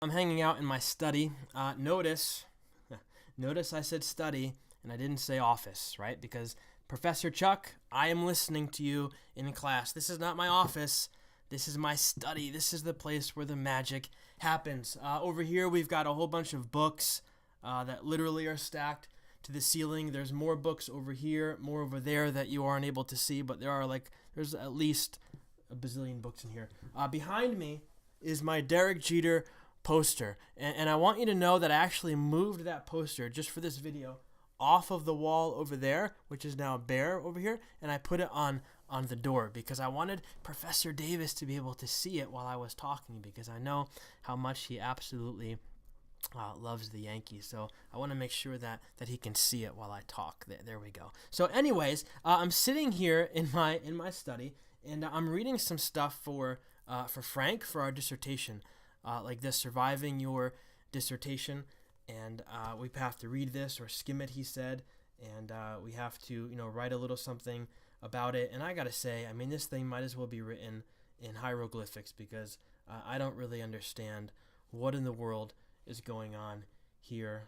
I'm hanging out in my study. Notice I said study and I didn't say office, right? Because Professor Chuck, I am listening to you in class. This is not my office. This is my study. This is the place where the magic happens. Over here, we've got a whole bunch of books that literally are stacked to the ceiling. There's more books over here, more over there that you aren't able to see, but there's at least a bazillion books in here. Behind me is my Derek Jeter poster, and I want you to know that I actually moved that poster just for this video off of the wall over there, which is now bare over here, and I put it on the door because I wanted Professor Davis to be able to see it while I was talking, because I know how much he absolutely loves the Yankees. So I want to make sure that he can see it while I talk. There we go. So anyways, I'm sitting here in my study, and I'm reading some stuff for Frank for our dissertation, like this, surviving your dissertation. And we have to read this or skim it, he said, and we have to, write a little something about it. And I gotta say, I mean, this thing might as well be written in hieroglyphics, because I don't really understand what in the world is going on here.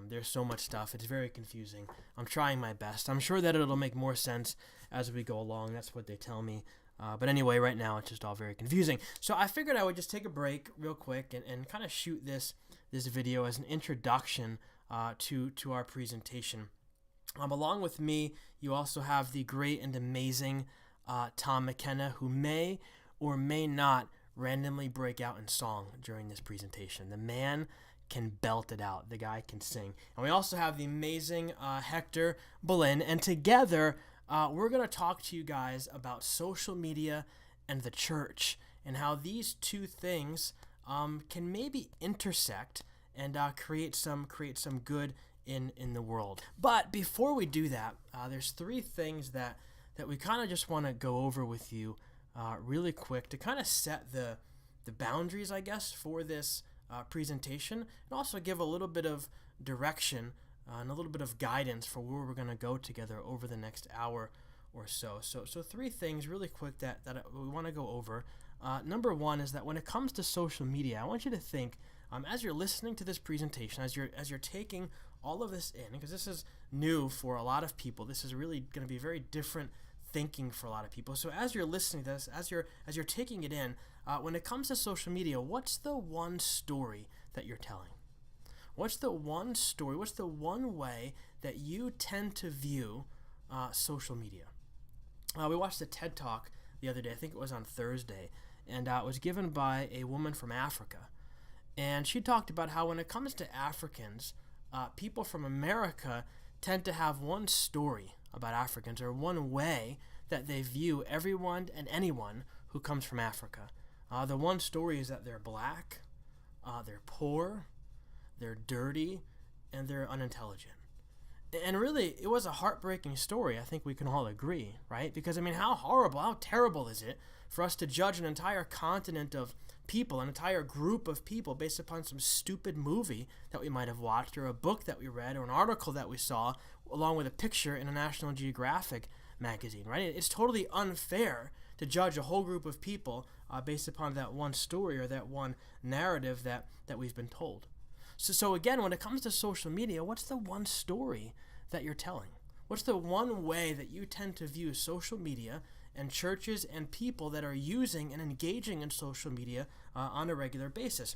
There's so much stuff. It's very confusing. I'm trying my best. I'm sure that it'll make more sense as we go along. That's what they tell me. But anyway, right now it's just all very confusing. So I figured I would just take a break real quick and kind of shoot this video as an introduction to our presentation. Along with me, you also have the great and amazing Tom McKenna, who may or may not randomly break out in song during this presentation. The man can belt it out. The guy can sing. And we also have the amazing Hector Boleyn, and together we're going to talk to you guys about social media and the church, and how these two things can maybe intersect and create some good in the world. But before we do that, there's three things that we kind of just want to go over with you really quick to kind of set the boundaries, I guess, for this presentation, and also give a little bit of direction and a little bit of guidance for where we're going to go together over the next hour or so. So three things really quick that we want to go over. Number one is that when it comes to social media, I want you to think, as you're listening to this presentation, as you're taking all of this in, because this is new for a lot of people. This is really going to be very different thinking for a lot of people. So as you're listening to this, as you're taking it in, when it comes to social media, what's the one story that you're telling? What's the one story? What's the one way that you tend to view social media? We watched a TED Talk the other day. I think it was on Thursday, and it was given by a woman from Africa. And she talked about how when it comes to Africans, people from America tend to have one story about Africans, or one way that they view everyone and anyone who comes from Africa. The one story is that they're black, they're poor, they're dirty, and they're unintelligent. And really, it was a heartbreaking story. I think we can all agree, right? Because, I mean, how horrible, how terrible is it for us to judge an entire continent of people, an entire group of people, based upon some stupid movie that we might have watched, or a book that we read, or an article that we saw, along with a picture in a National Geographic magazine, right? It's totally unfair to judge a whole group of people based upon that one story or that one narrative that we've been told. So again, when it comes to social media, what's the one story that you're telling? What's the one way that you tend to view social media and churches and people that are using and engaging in social media on a regular basis?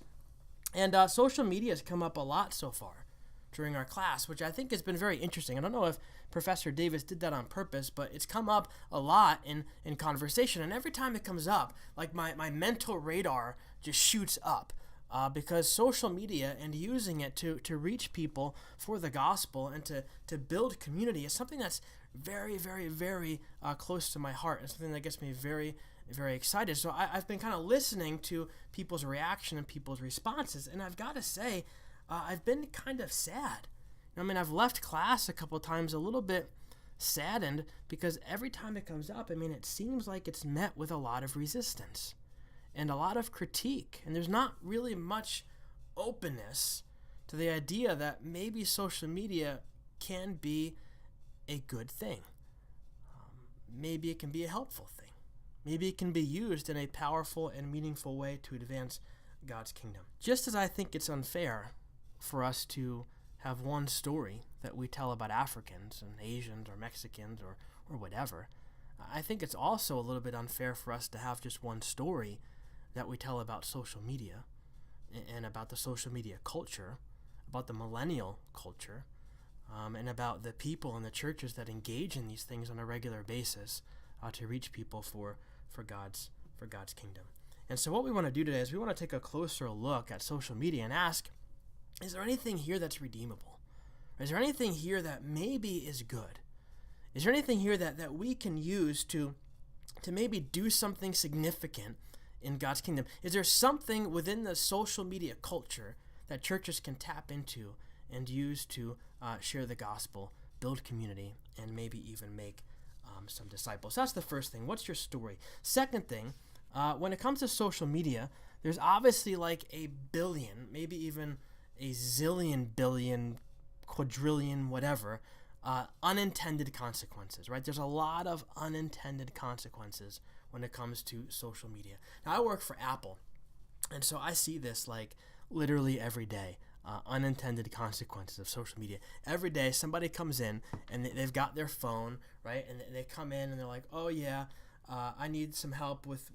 And social media has come up a lot so far during our class, which I think has been very interesting. I don't know if Professor Davis did that on purpose, but it's come up a lot in conversation. And every time it comes up, like my mental radar just shoots up. Because social media and using it to reach people for the gospel and to build community is something that's very, very, very close to my heart, and something that gets me very, very excited. So I've been kind of listening to people's reaction and people's responses, and I've got to say, I've been kind of sad. I mean, I've left class a couple times a little bit saddened, because every time it comes up, I mean, it seems like it's met with a lot of resistance and a lot of critique, and there's not really much openness to the idea that maybe social media can be a good thing. Maybe it can be a helpful thing. Maybe it can be used in a powerful and meaningful way to advance God's kingdom. Just as I think it's unfair for us to have one story that we tell about Africans and Asians or Mexicans or whatever, I think it's also a little bit unfair for us to have just one story that we tell about social media and about the social media culture, about the millennial culture, and about the people in the churches that engage in these things on a regular basis to reach people for God's kingdom. And so what we want to do today is we want to take a closer look at social media and ask, is there anything here that's redeemable? Is there anything here that maybe is good? Is there anything here that we can use to maybe do something significant in God's kingdom? Is there something within the social media culture that churches can tap into and use to share the gospel, build community, and maybe even make some disciples? That's the first thing. What's your story? Second thing, when it comes to social media, there's obviously like a billion, maybe even a zillion, billion, quadrillion, whatever, unintended consequences, right? There's a lot of unintended consequences when it comes to social media. Now, I work for Apple, and so I see this like literally every day. Unintended consequences of social media. Every day somebody comes in and they've got their phone, right? And they come in and they're like, oh yeah, I need some help with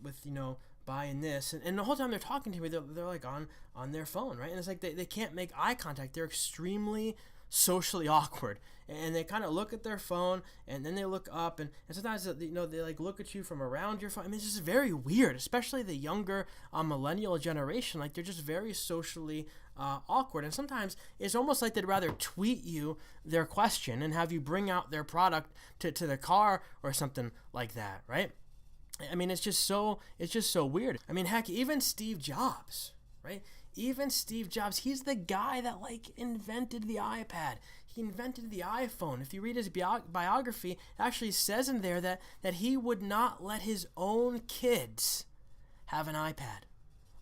buying this. And the whole time they're talking to me, they're like on their phone, right? And it's like they can't make eye contact. They're extremely socially awkward, and they kind of look at their phone and then they look up, and sometimes they like look at you from around your phone. I mean, it's just very weird, especially the younger millennial generation. Like, they're just very socially awkward, and sometimes it's almost like they'd rather tweet you their question and have you bring out their product to the car or something like that, right? I mean, it's just so weird. I mean, heck, even Steve Jobs, right? Even Steve Jobs, he's the guy that like invented the iPad. He invented the iPhone. If you read his biography, it actually says in there that he would not let his own kids have an iPad.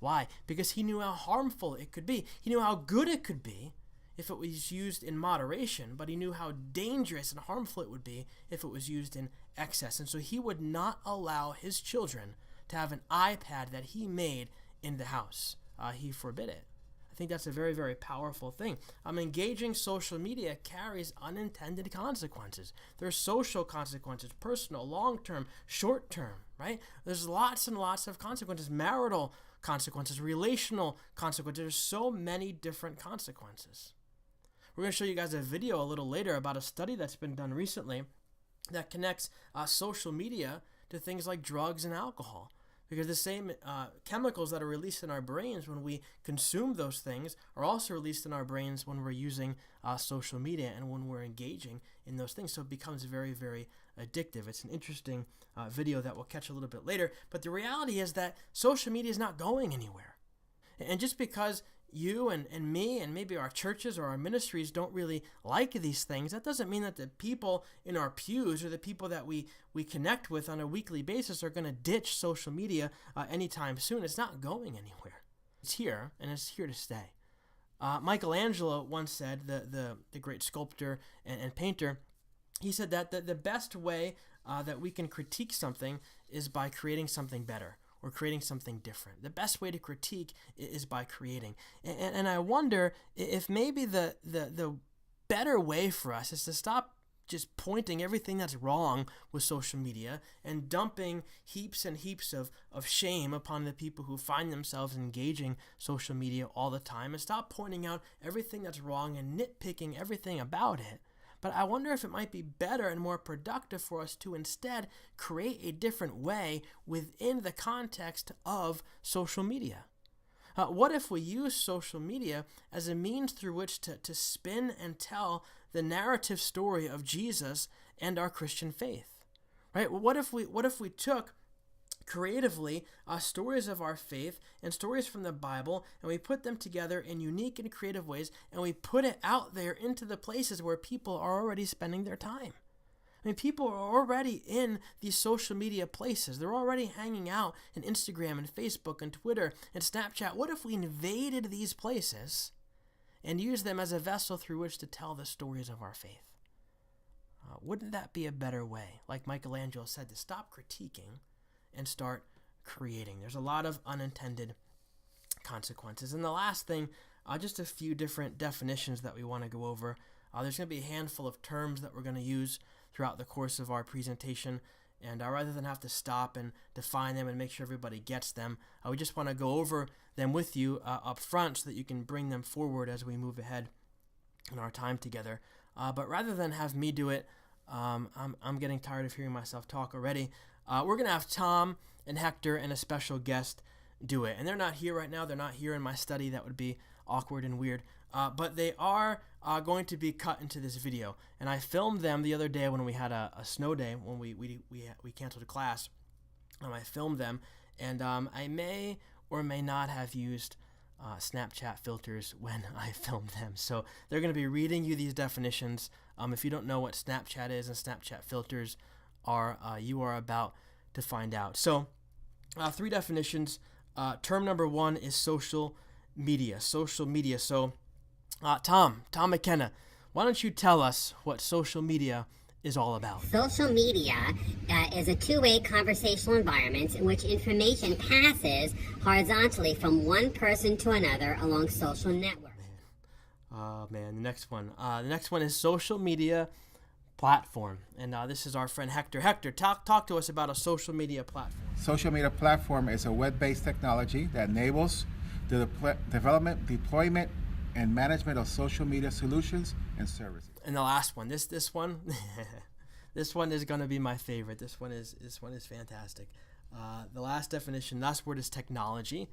Why? Because he knew how harmful it could be. He knew how good it could be if it was used in moderation, but he knew how dangerous and harmful it would be if it was used in excess. And so he would not allow his children to have an iPad that he made in the house. He forbid it. I think that's a very, very powerful thing. Engaging social media carries unintended consequences. There's social consequences, personal, long-term, short-term, right? There's lots and lots of consequences, marital consequences, relational consequences. There's so many different consequences. We're going to show you guys a video a little later about a study that's been done recently that connects social media to things like drugs and alcohol. Because the same chemicals that are released in our brains when we consume those things are also released in our brains when we're using social media and when we're engaging in those things. So it becomes very, very addictive. It's an interesting video that we'll catch a little bit later. But the reality is that social media is not going anywhere. And just because you and me and maybe our churches or our ministries don't really like these things, that doesn't mean that the people in our pews or the people that we connect with on a weekly basis are going to ditch social media anytime soon. It's not going anywhere. It's here, and it's here to stay. Michelangelo once said, the great sculptor and painter, he said that the best way that we can critique something is by creating something better. Or creating something different. The best way to critique is by creating. And I wonder if maybe the better way for us is to stop just pointing everything that's wrong with social media and dumping heaps and heaps of shame upon the people who find themselves engaging social media all the time, and stop pointing out everything that's wrong and nitpicking everything about it. But I wonder if it might be better and more productive for us to instead create a different way within the context of social media. What if we use social media as a means through which to spin and tell the narrative story of Jesus and our Christian faith? Right? What if we took creatively stories of our faith and stories from the Bible, and we put them together in unique and creative ways, and we put it out there into the places where people are already spending their time? I mean, people are already in these social media places. They're already hanging out in Instagram and Facebook and Twitter and Snapchat. What if we invaded these places and used them as a vessel through which to tell the stories of our faith? Wouldn't that be a better way, like Michelangelo said, to stop critiquing and start creating? There's a lot of unintended consequences. And the last thing, just a few different definitions that we want to go over. There's going to be a handful of terms that we're going to use throughout the course of our presentation. And rather than have to stop and define them and make sure everybody gets them, we just want to go over them with you up front so that you can bring them forward as we move ahead in our time together. But rather than have me do it, I'm getting tired of hearing myself talk already. We're going to have Tom and Hector and a special guest do it. And they're not here right now. They're not here in my study. That would be awkward and weird. But they are going to be cut into this video. And I filmed them the other day when we had a snow day, when we canceled a class. I filmed them, and I may or may not have used Snapchat filters when I filmed them. So they're going to be reading you these definitions. If you don't know what Snapchat is and Snapchat filters are, you are about to find out. So 3 definitions. Term number 1 is social media. Social media. So Tom McKenna, why don't you tell us what social media is all about? Social media is a two-way conversational environment in which information passes horizontally from one person to another along social networks. Man, the next one. The next one is social media platform. And this is our friend Hector. Hector, talk to us about a social media platform. Social media platform is a web-based technology that enables the development, deployment, and management of social media solutions and services. And the last one, this one, this one is going to be my favorite. This one is fantastic. The last definition, last word is technology,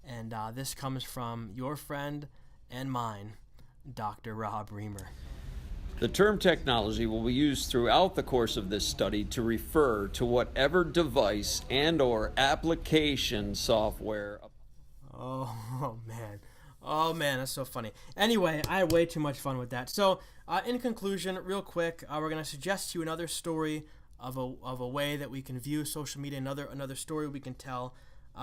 and this comes from your friend and mine, Dr. Rob Reamer. The term technology will be used throughout the course of this study to refer to whatever device and/or application software. Oh man, that's so funny. Anyway, I had way too much fun with that. So, in conclusion, real quick, we're going to suggest to you another story of a way that we can view social media, another story we can tell.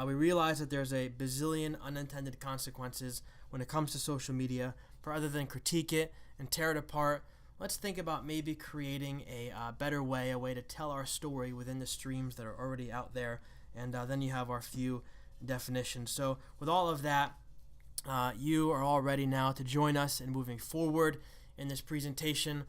We realize that there's a bazillion unintended consequences when it comes to social media. Rather than critique it and tear it apart, let's think about maybe creating a better way, a way to tell our story within the streams that are already out there. And then you have our few definitions. So with all of that, you are all ready now to join us in moving forward in this presentation.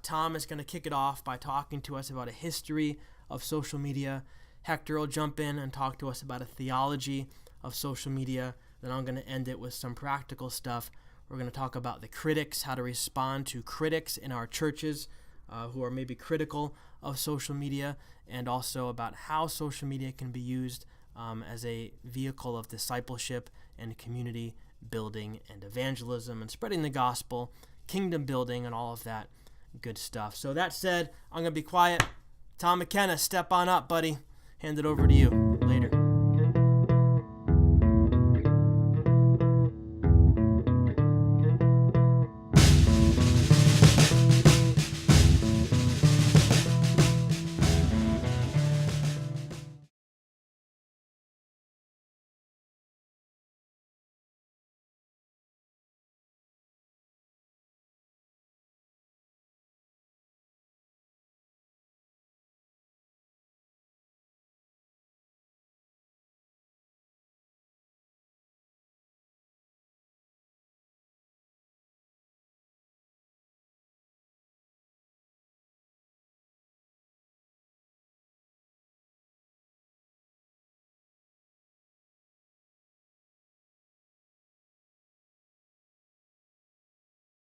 Tom is going to kick it off by talking to us about a history of social media. Hector will jump in and talk to us about a theology of social media. Then I'm going to end it with some practical stuff. We're going to talk about the critics, how to respond to critics in our churches who are maybe critical of social media, and also about how social media can be used as a vehicle of discipleship and community building and evangelism and spreading the gospel, kingdom building, and all of that good stuff. So that said, I'm going to be quiet. Tom McKenna, step on up, buddy. Hand it over to you.